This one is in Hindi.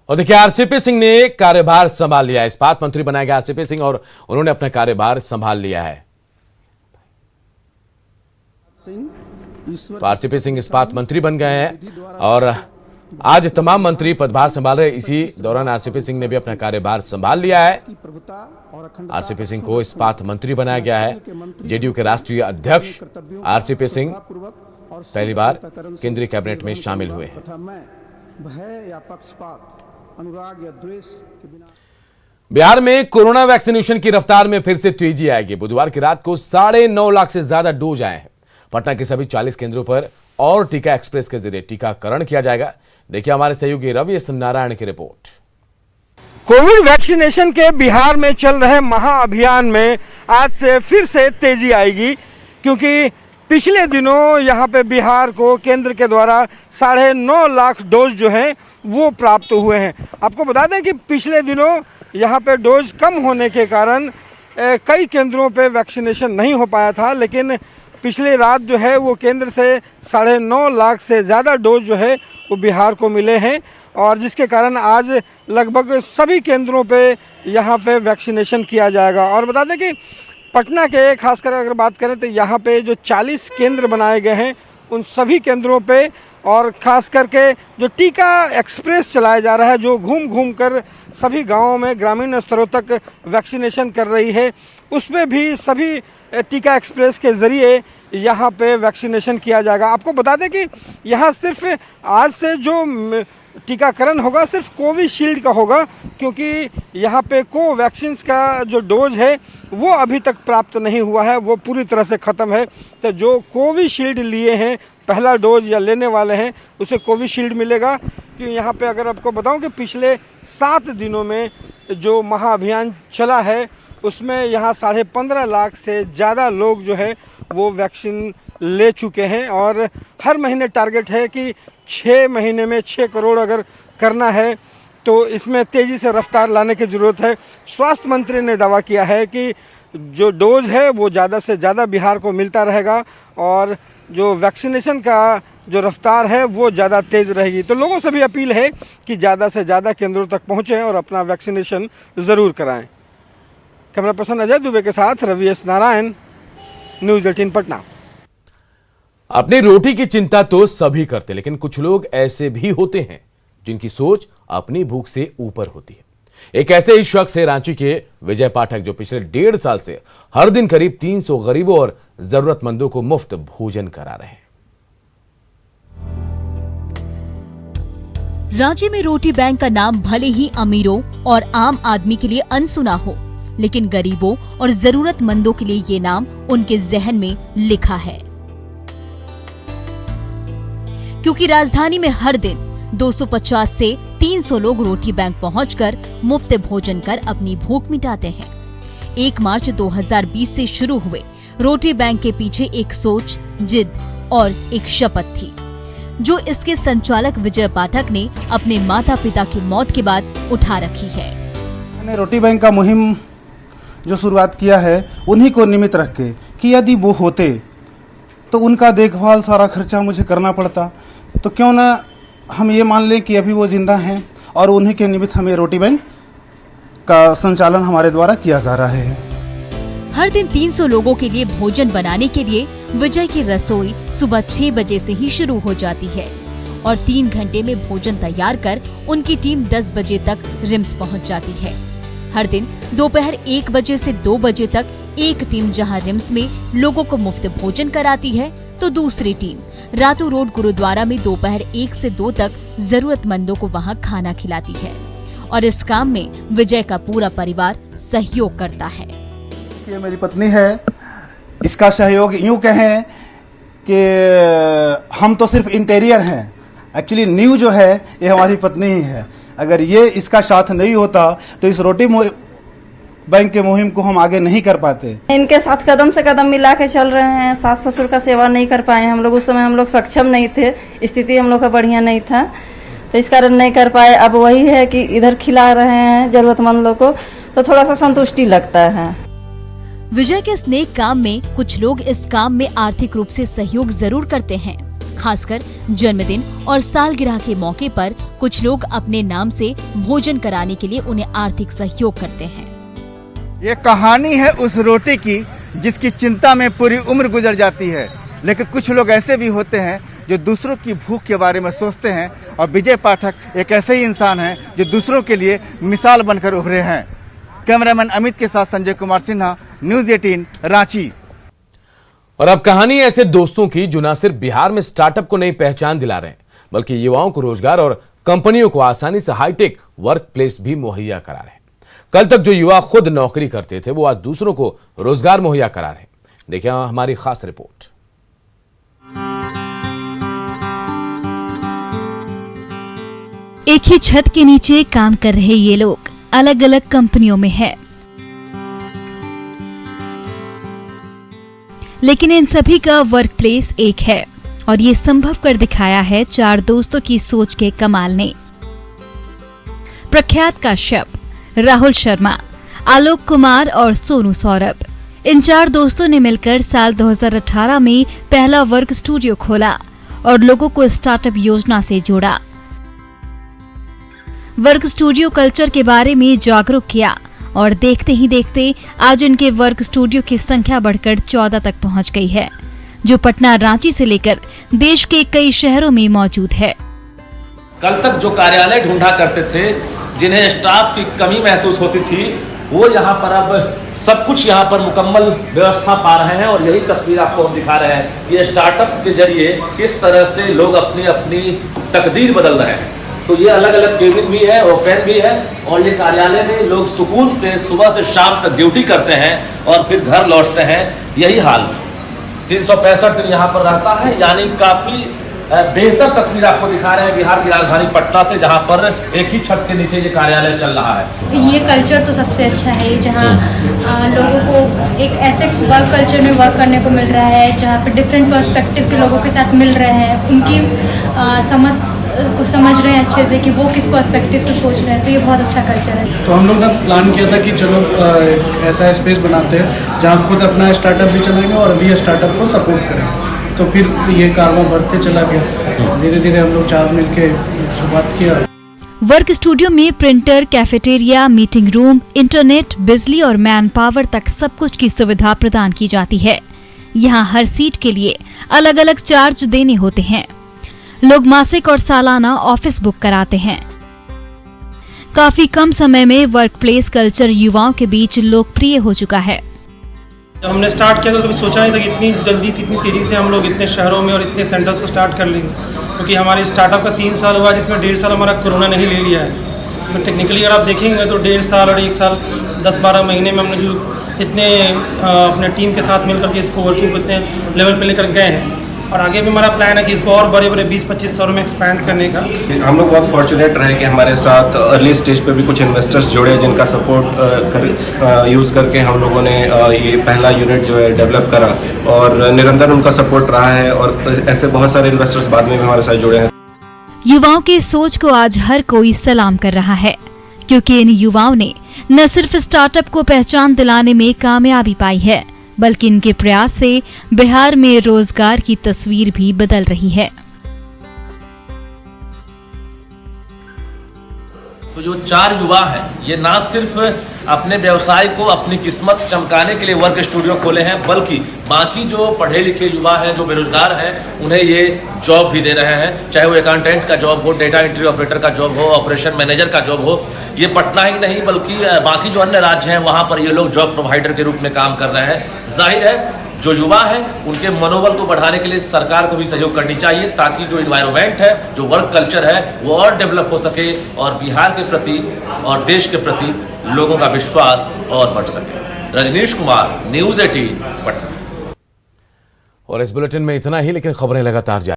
और देखिए, आरसीपी सिंह ने कार्यभार संभाल लिया है। इस्पात मंत्री बनाए गए आरसीपी सिंह और उन्होंने अपना कार्यभार संभाल लिया है। तो आरसीपी सिंह इस्पात मंत्री बन गए हैं और आज तमाम मंत्री पदभार संभाल रहे। इसी दौरान आरसीपी सिंह ने भी अपना कार्यभार संभाल लिया है। आरसीपी सिंह को इस्पात मंत्री बनाया गया है। जेडीयू के राष्ट्रीय अध्यक्ष आरसीपी सिंह पहली बार केंद्रीय कैबिनेट में शामिल हुए हैं। भय या पक्षपात, अनुराग या द्वेष के बिना बिहार में कोरोना वैक्सीनेशन की रफ्तार में फिर से तेजी आएगी। बुधवार की रात को 9.5 लाख से ज्यादा डोज आए हैं। पटना के सभी 40 केंद्रों पर और टीका एक्सप्रेस के जरिए टीकाकरण किया जाएगा। देखिए हमारे सहयोगी रवि नारायण की रिपोर्ट। कोविड वैक्सीनेशन के बिहार में चल रहे महाअभियान में आज से फिर से तेजी आएगी, क्योंकि पिछले दिनों यहाँ पे बिहार को केंद्र के द्वारा 9.5 लाख डोज जो हैं वो प्राप्त हुए हैं। आपको बता दें कि पिछले दिनों यहाँ पे डोज कम होने के कारण कई केंद्रों पे वैक्सीनेशन नहीं हो पाया था, लेकिन पिछली रात जो है वो केंद्र से 9.5 लाख से ज़्यादा डोज जो है वो बिहार को मिले हैं, और जिसके कारण आज लगभग सभी केंद्रों पे यहाँ पे वैक्सीनेशन किया जाएगा। और बता दें कि पटना के खासकर अगर बात करें तो यहाँ पे जो 40 केंद्र बनाए गए हैं उन सभी केंद्रों पे, और ख़ास करके जो टीका एक्सप्रेस चलाया जा रहा है, जो घूम घूम कर सभी गांवों में ग्रामीण स्तरों तक वैक्सीनेशन कर रही है, उसमें भी सभी टीका एक्सप्रेस के ज़रिए यहाँ पे वैक्सीनेशन किया जाएगा। आपको बता दें कि यहाँ सिर्फ आज से जो टीकाकरण होगा सिर्फ कोविशील्ड का होगा, क्योंकि यहाँ पे कोवैक्सीन का जो डोज है वो अभी तक प्राप्त नहीं हुआ है, वो पूरी तरह से ख़त्म है। तो जो कोविशील्ड लिए हैं पहला डोज या लेने वाले हैं उसे कोविशील्ड मिलेगा। कि यहाँ पे अगर आपको बताऊं कि पिछले 7 दिनों में जो महाअभियान चला है उसमें यहाँ 15.5 लाख से ज़्यादा लोग जो है वो वैक्सीन ले चुके हैं, और हर महीने टारगेट है कि 6 महीने में 6 करोड़ अगर करना है तो इसमें तेज़ी से रफ्तार लाने की ज़रूरत है। स्वास्थ्य मंत्री ने दावा किया है कि जो डोज है वो ज़्यादा से ज़्यादा बिहार को मिलता रहेगा, और जो वैक्सीनेशन का जो रफ्तार है वो ज़्यादा तेज़ रहेगी। तो लोगों से भी अपील है कि ज़्यादा से ज़्यादा केंद्रों तक पहुँचें और अपना वैक्सीनेशन ज़रूर कराएं। कैमरा पर्सन अजय दुबे के साथ रवि नारायण, न्यूज़ 18 पटना। अपनी रोटी की चिंता तो सभी करते, लेकिन कुछ लोग ऐसे भी होते हैं जिनकी सोच अपनी भूख से ऊपर होती है। एक ऐसे ही शख्स है रांची के विजय पाठक, जो पिछले 1.5 साल से हर दिन करीब 300 गरीबों और जरूरतमंदों को मुफ्त भोजन करा रहे हैं। रांची में रोटी बैंक का नाम भले ही अमीरों और आम आदमी के लिए अनसुना हो, लेकिन गरीबों और जरूरतमंदों के लिए ये नाम उनके जहन में लिखा है, क्योंकि राजधानी में हर दिन 250 से 300 लोग रोटी बैंक पहुंचकर मुफ्त भोजन कर अपनी भूख मिटाते हैं। 1 मार्च 2020 से शुरू हुए रोटी बैंक के पीछे एक सोच, जिद और एक शपथ थी, जो इसके संचालक विजय पाठक ने अपने माता पिता की मौत के बाद उठा रखी है। मैंने रोटी बैंक का मुहिम जो शुरुआत किया है उन्हीं को निमित्त रख के कि यदि वो होते तो उनका देखभाल सारा खर्चा मुझे करना पड़ता, तो क्यों ना हम ये मान लें कि अभी वो जिंदा हैं और उन्हीं के निमित्त हमें रोटी बैंक का संचालन हमारे द्वारा किया जा रहा है। हर दिन 300 लोगों के लिए भोजन बनाने के लिए विजय की रसोई सुबह 6 बजे से ही शुरू हो जाती है, और 3 घंटे में भोजन तैयार कर उनकी टीम 10 बजे तक रिम्स पहुंच जाती है। हर दिन दोपहर 1 बजे से 2 बजे तक एक टीम जहां रिम्स में लोगों को मुफ्त भोजन कराती है, तो दूसरी टीम रातू रोड गुरुद्वारा में दोपहर 1 से 2 तक जरूरतमंदों को वहां खाना खिलाती है, और इस काम में विजय का पूरा परिवार सहयोग करता है। ये मेरी पत्नी है, इसका सहयोग यूँ कहें कि हम तो सिर्फ इंटीरियर हैं, एक्चुअली न्यू जो है ये हमारी पत्नी ही है। अगर ये इसका साथ नहीं होता तो इस रोटी बैंक के मुहिम को हम आगे नहीं कर पाते। इनके साथ कदम से कदम मिला के चल रहे हैं। सास ससुर का सेवा नहीं कर पाए हम लोग, उस समय हम लोग सक्षम नहीं थे, स्थिति हम लोग का बढ़िया नहीं था, तो इस कारण नहीं कर पाए। अब वही है कि इधर खिला रहे हैं जरूरतमंद लोग को, तो थोड़ा सा संतुष्टि लगता है। विजय के इस नेक काम में कुछ लोग इस काम में आर्थिक रूप से सहयोग जरूर करते हैं, खासकर जन्मदिन और सालगिरह के मौके पर कुछ लोग अपने नाम से भोजन कराने के लिए उन्हें आर्थिक सहयोग करते हैं। ये कहानी है उस रोटी की जिसकी चिंता में पूरी उम्र गुजर जाती है, लेकिन कुछ लोग ऐसे भी होते हैं जो दूसरों की भूख के बारे में सोचते हैं, और विजय पाठक एक ऐसे ही इंसान हैं जो दूसरों के लिए मिसाल बनकर उभरे हैं। कैमरामैन अमित के साथ संजय कुमार सिन्हा, न्यूज़ 18 रांची। और अब कहानी ऐसे दोस्तों की जो न सिर्फ बिहार में स्टार्टअप को नई पहचान दिला रहे हैं, बल्कि युवाओं को रोजगार और कंपनियों को आसानी से हाईटेक वर्क प्लेस भी मुहैया करा रहे हैं। कल तक जो युवा खुद नौकरी करते थे, वो आज दूसरों को रोजगार मुहैया करा रहे हैं। देखिए हमारी खास रिपोर्ट। एक ही छत के नीचे काम कर रहे ये लोग अलग अलग कंपनियों में हैं। लेकिन इन सभी का वर्क प्लेस एक है, और ये संभव कर दिखाया है 4 दोस्तों की सोच के कमाल ने। प्रख्यात काश्यप, राहुल शर्मा, आलोक कुमार और सोनू सौरभ, इन 4 दोस्तों ने मिलकर साल 2018 में पहला वर्क स्टूडियो खोला और लोगों को स्टार्टअप योजना से जोड़ा। वर्क स्टूडियो कल्चर के बारे में जागरूक किया और देखते ही देखते आज उनके वर्क स्टूडियो की संख्या बढ़कर 14 तक पहुंच गई है, जो पटना, रांची से लेकर देश के कई शहरों में मौजूद है। कल तक जो कार्यालय ढूंढा करते थे, जिन्हें स्टाफ की कमी महसूस होती थी, वो यहाँ पर अब सब कुछ यहाँ पर मुकम्मल व्यवस्था पा रहे हैं। और यही तस्वीर आपको हम दिखा रहे हैं कि स्टार्टअप के जरिए किस तरह से लोग अपनी अपनी तकदीर बदल रहे हैं। तो ये अलग अलग केबिन भी है, ओपन भी है, और ये कार्यालय में लोग सुकून से सुबह से शाम तक ड्यूटी करते हैं और फिर घर लौटते हैं। यही हाल 365 दिन यहाँ पर रहता है, यानी काफ़ी बेहतर तस्वीर आपको दिखा रहे हैं बिहार की राजधानी पटना से, जहाँ पर एक ही छत के नीचे ये कार्यालय चल रहा है। ये कल्चर तो सबसे अच्छा है, जहाँ लोगों को एक ऐसे वर्क कल्चर में वर्क करने को मिल रहा है, जहाँ पर डिफरेंट पर्सपेक्टिव के लोगों के साथ मिल रहे हैं, उनकी समझ रहे हैं अच्छे से कि वो किस पर्सपेक्टिव से सोच रहे हैं। तो ये बहुत अच्छा कल्चर है। तो हम लोग ने प्लान किया था कि चलो ऐसा स्पेस बनाते हैं जहाँ खुद अपना स्टार्टअप भी चलाएंगे और अभी स्टार्टअप को सपोर्ट करेंगे। तो फिर ये कारवां बढ़ते चला गया, धीरे धीरे हम लोग 4 मिलके शुरुआत किया। वर्क स्टूडियो में printer, cafeteria, meeting room, internet, बिजली और मैन पावर तक सब कुछ की सुविधा प्रदान की जाती है। यहाँ हर सीट के लिए अलग अलग चार्ज देने होते हैं। लोग मासिक और सालाना ऑफिस बुक कराते हैं। काफी कम समय में वर्क प्लेस कल्चर युवाओं के बीच लोकप्रिय हो चुका है। जब हमने स्टार्ट किया तो कभी सोचा नहीं था कि इतनी जल्दी, इतनी तेज़ी से हम लोग इतने शहरों में और इतने सेंटर्स को स्टार्ट कर लेंगे, क्योंकि हमारे स्टार्टअप का 3 साल हुआ, जिसमें 1.5 साल हमारा कोरोना ने ही ले लिया है। तो टेक्निकली अगर आप देखेंगे तो 1.5 साल और 1 साल 10-12 महीने में हमने जो इतने अपने टीम के साथ मिलकर के इसको वर्किंग को इतने लेवल पे लेकर गए हैं, और आगे भी हमारा प्लान है कि इसको और बड़े बड़े 20-25 शहरों में एक्सपैंड करने का। हम लोग बहुत फॉर्चुनेट रहे कि हमारे साथ अर्ली स्टेज पे भी कुछ इन्वेस्टर्स जुड़े, जिनका सपोर्ट यूज़ करके हम लोगों ने ये पहला यूनिट जो है डेवलप करा, और निरंतर उनका सपोर्ट रहा है, और ऐसे बहुत सारे इन्वेस्टर्स बाद में भी हमारे साथ जुड़े हैं। युवाओं की सोच को आज हर कोई सलाम कर रहा है, क्योंकि इन युवाओं ने न सिर्फ स्टार्टअप को पहचान दिलाने में कामयाबी पाई है, बल्कि इनके प्रयास से बिहार में रोजगार की तस्वीर भी बदल रही है। तो जो 4 युवा हैं, ये ना सिर्फ अपने व्यवसाय को, अपनी किस्मत चमकाने के लिए वर्क स्टूडियो खोले हैं, बल्कि बाकी जो पढ़े लिखे युवा हैं, जो बेरोजगार हैं, उन्हें ये जॉब भी दे रहे हैं। चाहे वो अकाउंटेंट का जॉब हो, डेटा एंट्री ऑपरेटर का जॉब हो, ऑपरेशन मैनेजर का जॉब हो। ये पटना ही नहीं बल्कि बाकी जो अन्य राज्य हैं, वहाँ पर ये लोग जॉब प्रोवाइडर के रूप में काम कर रहे हैं। जाहिर है जो युवा हैं, उनके मनोबल को बढ़ाने के लिए सरकार को भी सहयोग करनी चाहिए, ताकि जो इन्वायरमेंट है, जो वर्क कल्चर है, वो और डेवलप हो सके और बिहार के प्रति और देश के प्रति लोगों का विश्वास और बढ़ सके। रजनीश कुमार, न्यूज़ 18 पटना। और इस बुलेटिन में इतना ही, लेकिन खबरें लगातार जारी।